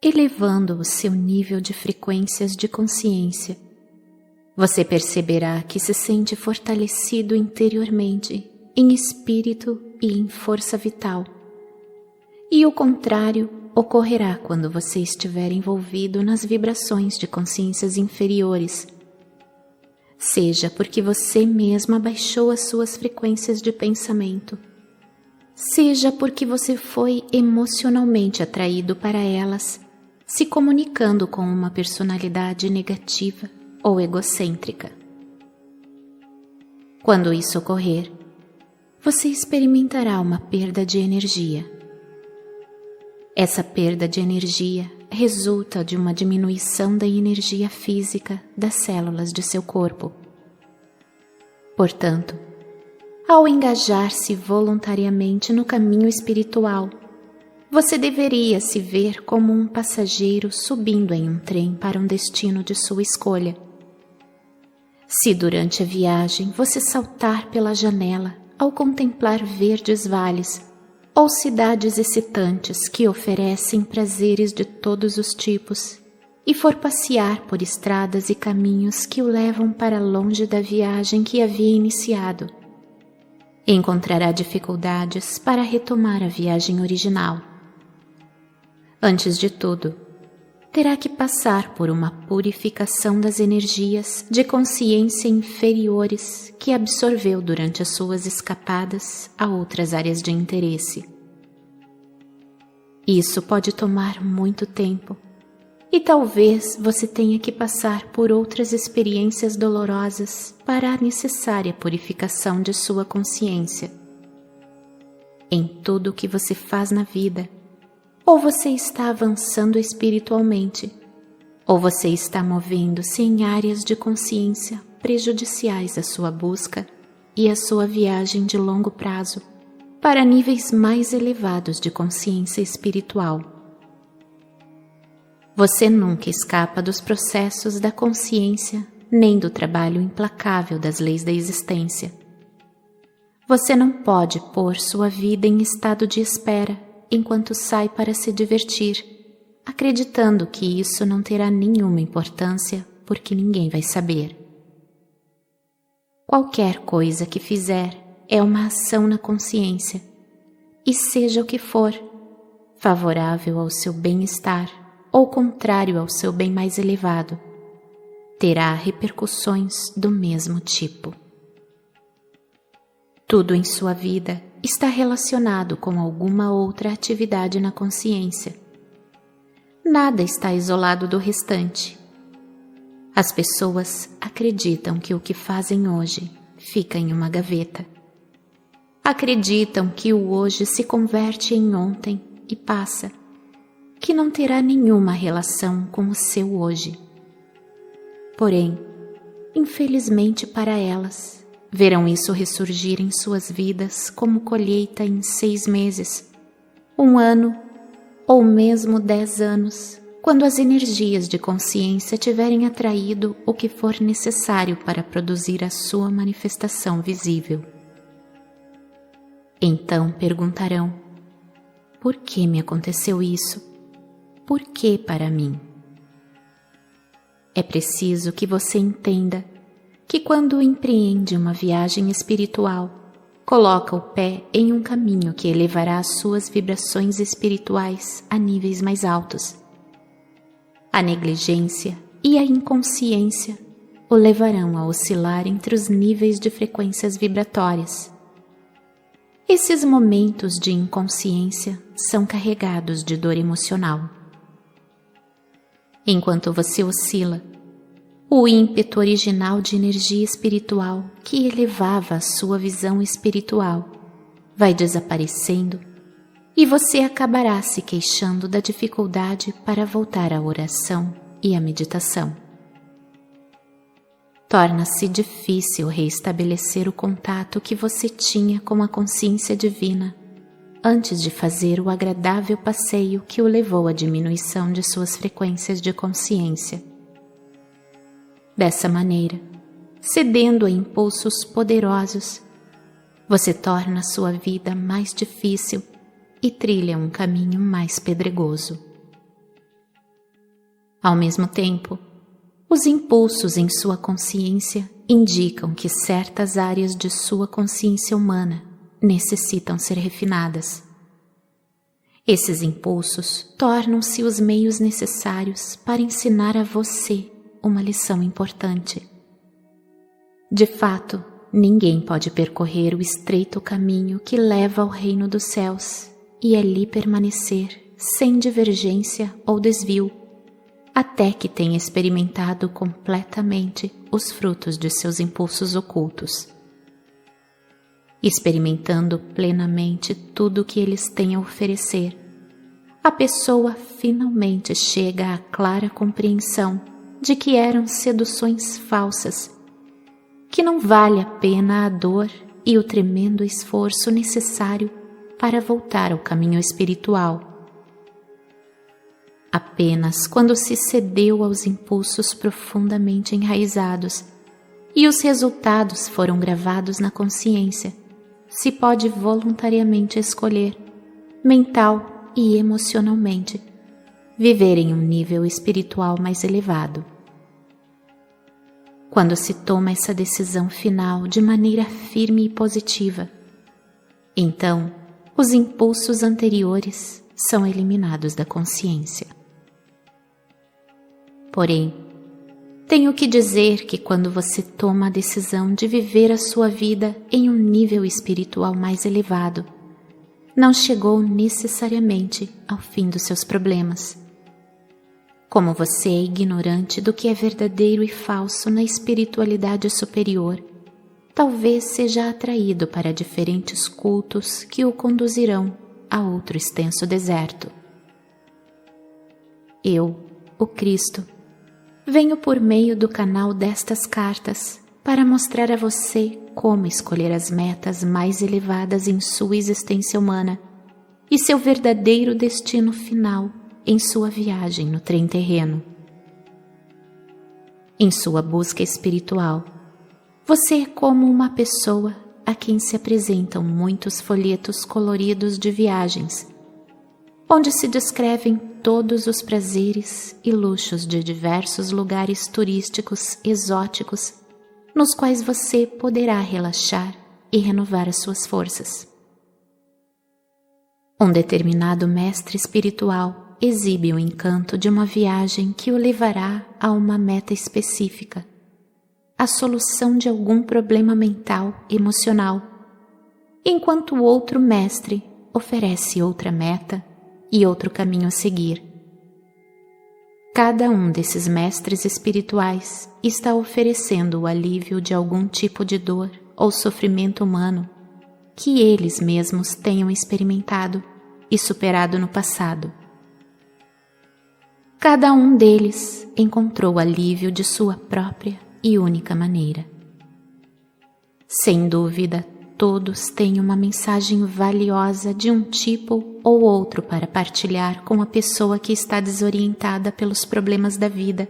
elevando o seu nível de frequências de consciência, você perceberá que se sente fortalecido interiormente, em espírito e em força vital. E o contrário ocorrerá quando você estiver envolvido nas vibrações de consciências inferiores, seja porque você mesmo abaixou as suas frequências de pensamento, seja porque você foi emocionalmente atraído para elas, se comunicando com uma personalidade negativa ou egocêntrica. Quando isso ocorrer, você experimentará uma perda de energia. Essa perda de energia resulta de uma diminuição da energia física das células de seu corpo. Portanto, ao engajar-se voluntariamente no caminho espiritual, você deveria se ver como um passageiro subindo em um trem para um destino de sua escolha. Se durante a viagem você saltar pela janela ao contemplar verdes vales ou cidades excitantes que oferecem prazeres de todos os tipos e for passear por estradas e caminhos que o levam para longe da viagem que havia iniciado, encontrará dificuldades para retomar a viagem original. Antes de tudo, terá que passar por uma purificação das energias de consciência inferiores que absorveu durante as suas escapadas a outras áreas de interesse. Isso pode tomar muito tempo, e talvez você tenha que passar por outras experiências dolorosas para a necessária purificação de sua consciência. Em tudo o que você faz na vida, ou você está avançando espiritualmente, ou você está movendo-se em áreas de consciência prejudiciais à sua busca e à sua viagem de longo prazo para níveis mais elevados de consciência espiritual. Você nunca escapa dos processos da consciência nem do trabalho implacável das leis da existência. Você não pode pôr sua vida em estado de espera enquanto sai para se divertir, acreditando que isso não terá nenhuma importância porque ninguém vai saber. Qualquer coisa que fizer é uma ação na consciência, e seja o que for, favorável ao seu bem-estar ou contrário ao seu bem mais elevado, terá repercussões do mesmo tipo. Tudo em sua vida está relacionado com alguma outra atividade na consciência. Nada está isolado do restante. As pessoas acreditam que o que fazem hoje fica em uma gaveta. Acreditam que o hoje se converte em ontem e passa, que não terá nenhuma relação com o seu hoje. Porém, infelizmente para elas, verão isso ressurgir em suas vidas como colheita em 6 meses, 1 ano ou mesmo 10 anos, quando as energias de consciência tiverem atraído o que for necessário para produzir a sua manifestação visível. Então perguntarão: por que me aconteceu isso? Por que para mim? É preciso que você entenda que quando empreende uma viagem espiritual, coloca o pé em um caminho que elevará as suas vibrações espirituais a níveis mais altos. A negligência e a inconsciência o levarão a oscilar entre os níveis de frequências vibratórias. Esses momentos de inconsciência são carregados de dor emocional. Enquanto você oscila, o ímpeto original de energia espiritual que elevava a sua visão espiritual vai desaparecendo e você acabará se queixando da dificuldade para voltar à oração e à meditação. Torna-se difícil reestabelecer o contato que você tinha com a consciência divina antes de fazer o agradável passeio que o levou à diminuição de suas frequências de consciência. Dessa maneira, cedendo a impulsos poderosos, você torna sua vida mais difícil e trilha um caminho mais pedregoso. Ao mesmo tempo, os impulsos em sua consciência indicam que certas áreas de sua consciência humana necessitam ser refinadas. Esses impulsos tornam-se os meios necessários para ensinar a você uma lição importante. De fato, ninguém pode percorrer o estreito caminho que leva ao reino dos céus e ali permanecer sem divergência ou desvio, até que tenha experimentado completamente os frutos de seus impulsos ocultos. Experimentando plenamente tudo o que eles têm a oferecer, a pessoa finalmente chega à clara compreensão de que eram seduções falsas, que não vale a pena a dor e o tremendo esforço necessário para voltar ao caminho espiritual. Apenas quando se cedeu aos impulsos profundamente enraizados e os resultados foram gravados na consciência, se pode voluntariamente escolher, mental e emocionalmente, viver em um nível espiritual mais elevado. Quando se toma essa decisão final de maneira firme e positiva, então os impulsos anteriores são eliminados da consciência. Porém, tenho que dizer que quando você toma a decisão de viver a sua vida em um nível espiritual mais elevado, não chegou necessariamente ao fim dos seus problemas. Como você é ignorante do que é verdadeiro e falso na espiritualidade superior, talvez seja atraído para diferentes cultos que o conduzirão a outro extenso deserto. Eu, o Cristo, venho por meio do canal destas cartas para mostrar a você como escolher as metas mais elevadas em sua existência humana e seu verdadeiro destino final em sua viagem no trem terreno. Em sua busca espiritual, você é como uma pessoa a quem se apresentam muitos folhetos coloridos de viagens, onde se descrevem todos os prazeres e luxos de diversos lugares turísticos exóticos nos quais você poderá relaxar e renovar as suas forças. Um determinado mestre espiritual exibe o encanto de uma viagem que o levará a uma meta específica, a solução de algum problema mental, emocional, enquanto o outro mestre oferece outra meta e outro caminho a seguir. Cada um desses mestres espirituais está oferecendo o alívio de algum tipo de dor ou sofrimento humano que eles mesmos tenham experimentado e superado no passado. Cada um deles encontrou alívio de sua própria e única maneira. Sem dúvida, todos têm uma mensagem valiosa de um tipo ou outro para partilhar com a pessoa que está desorientada pelos problemas da vida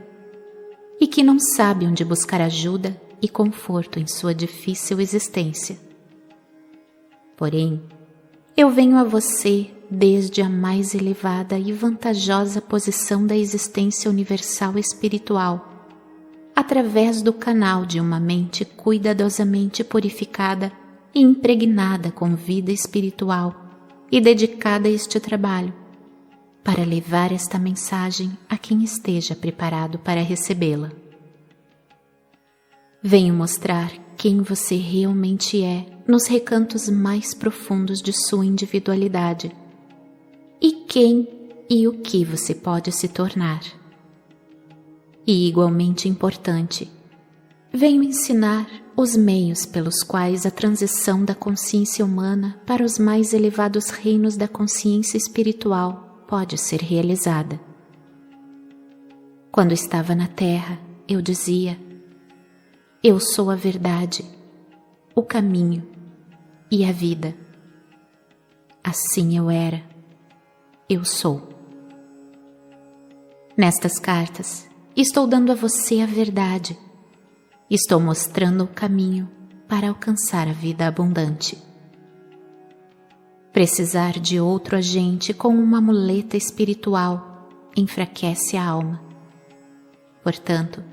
e que não sabe onde buscar ajuda e conforto em sua difícil existência. Porém, eu venho a você desde a mais elevada e vantajosa posição da existência universal espiritual, através do canal de uma mente cuidadosamente purificada e impregnada com vida espiritual e dedicada a este trabalho, para levar esta mensagem a quem esteja preparado para recebê-la. Venho mostrar quem você realmente é nos recantos mais profundos de sua individualidade e quem e o que você pode se tornar. E igualmente importante, venho ensinar os meios pelos quais a transição da consciência humana para os mais elevados reinos da consciência espiritual pode ser realizada. Quando estava na Terra, eu dizia: eu sou a verdade, o caminho e a vida. Assim eu era, eu sou. Nestas cartas, estou dando a você a verdade. Estou mostrando o caminho para alcançar a vida abundante. Precisar de outro agente com uma muleta espiritual enfraquece a alma Portanto,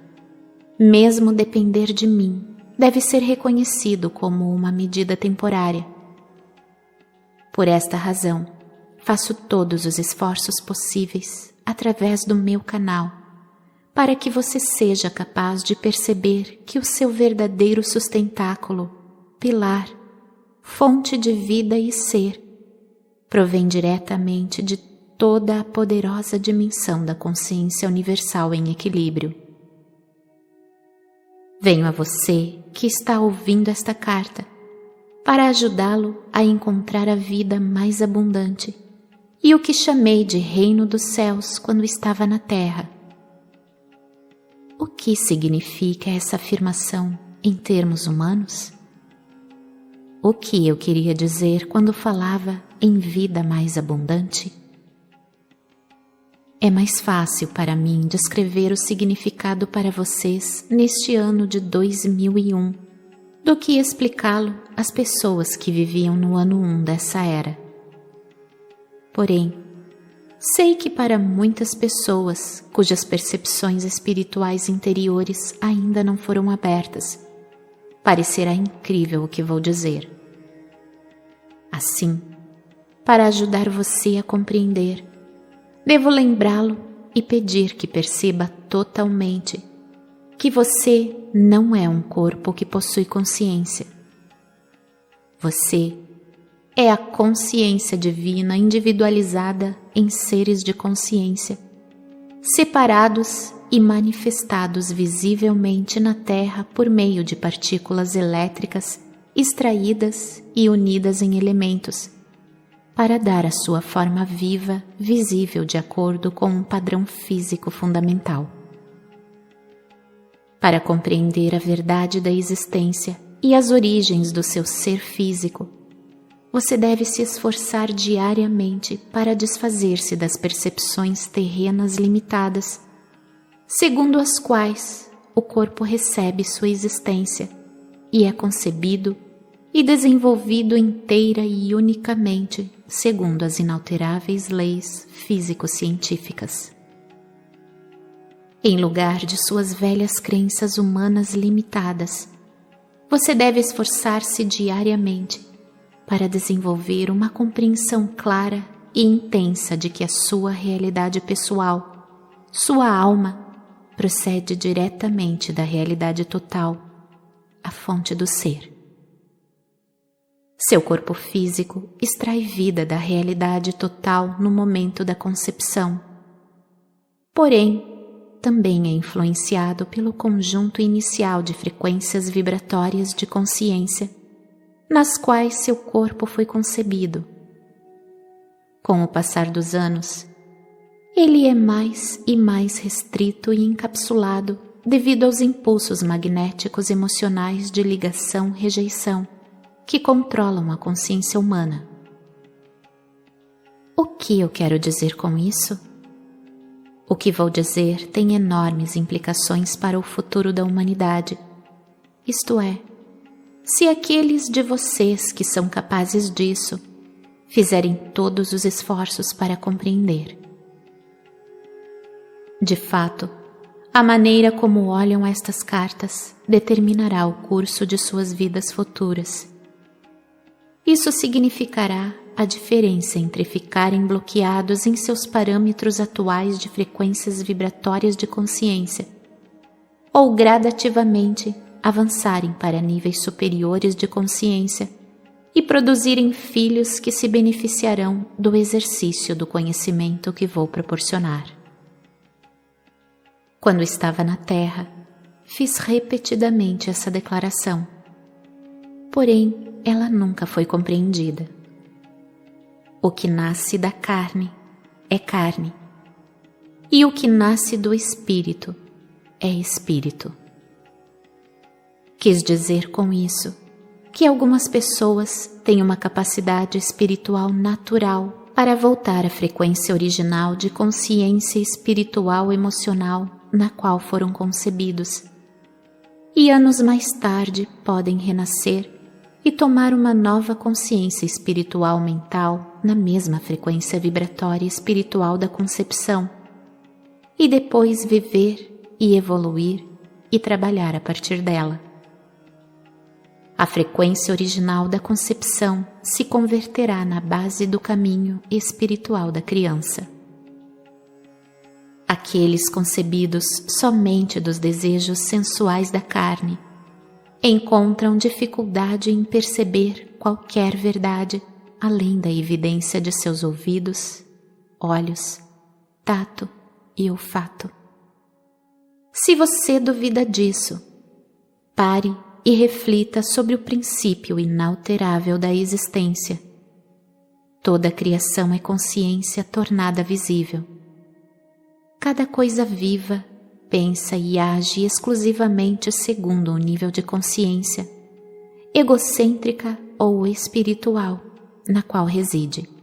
mesmo depender de mim, deve ser reconhecido como uma medida temporária. Por esta razão, faço todos os esforços possíveis através do meu canal, para que você seja capaz de perceber que o seu verdadeiro sustentáculo, pilar, fonte de vida e ser, provém diretamente de toda a poderosa dimensão da consciência universal em equilíbrio. Venho a você que está ouvindo esta carta para ajudá-lo a encontrar a vida mais abundante e o que chamei de reino dos céus quando estava na terra. O que significa essa afirmação em termos humanos? O que eu queria dizer quando falava em vida mais abundante? É mais fácil para mim descrever o significado para vocês neste ano de 2001 do que explicá-lo às pessoas que viviam no ano 1 dessa era. Porém, sei que para muitas pessoas cujas percepções espirituais interiores ainda não foram abertas, parecerá incrível o que vou dizer. Assim, para ajudar você a compreender, devo lembrá-lo e pedir que perceba totalmente que você não é um corpo que possui consciência. Você é a consciência divina individualizada em seres de consciência, separados e manifestados visivelmente na Terra por meio de partículas elétricas extraídas e unidas em elementos, para dar a sua forma viva, visível de acordo com um padrão físico fundamental. Para compreender a verdade da existência e as origens do seu ser físico, você deve se esforçar diariamente para desfazer-se das percepções terrenas limitadas, segundo as quais o corpo recebe sua existência e é concebido e desenvolvido inteira e unicamente segundo as inalteráveis leis físico-científicas. Em lugar de suas velhas crenças humanas limitadas, você deve esforçar-se diariamente para desenvolver uma compreensão clara e intensa de que a sua realidade pessoal, sua alma, procede diretamente da realidade total, a fonte do ser. Seu corpo físico extrai vida da realidade total no momento da concepção. Porém, também é influenciado pelo conjunto inicial de frequências vibratórias de consciência, nas quais seu corpo foi concebido. Com o passar dos anos, ele é mais e mais restrito e encapsulado devido aos impulsos magnéticos emocionais de ligação-rejeição que controlam a consciência humana. O que eu quero dizer com isso? O que vou dizer tem enormes implicações para o futuro da humanidade. Isto é, se aqueles de vocês que são capazes disso fizerem todos os esforços para compreender. De fato, a maneira como olham estas cartas determinará o curso de suas vidas futuras. Isso significará a diferença entre ficarem bloqueados em seus parâmetros atuais de frequências vibratórias de consciência ou gradativamente avançarem para níveis superiores de consciência e produzirem filhos que se beneficiarão do exercício do conhecimento que vou proporcionar. Quando estava na Terra, fiz repetidamente essa declaração, porém ela nunca foi compreendida. O que nasce da carne é carne, e o que nasce do espírito é espírito. Quis dizer com isso que algumas pessoas têm uma capacidade espiritual natural para voltar à frequência original de consciência espiritual emocional na qual foram concebidos, e anos mais tarde podem renascer e tomar uma nova consciência espiritual mental na mesma frequência vibratória espiritual da concepção, e depois viver e evoluir e trabalhar a partir dela. A frequência original da concepção se converterá na base do caminho espiritual da criança. Aqueles concebidos somente dos desejos sensuais da carne encontram dificuldade em perceber qualquer verdade além da evidência de seus ouvidos, olhos, tato e olfato. Se você duvida disso, pare e reflita sobre o princípio inalterável da existência. Toda a criação é consciência tornada visível. Cada coisa viva pensa e age exclusivamente segundo um nível de consciência, egocêntrica ou espiritual, na qual reside.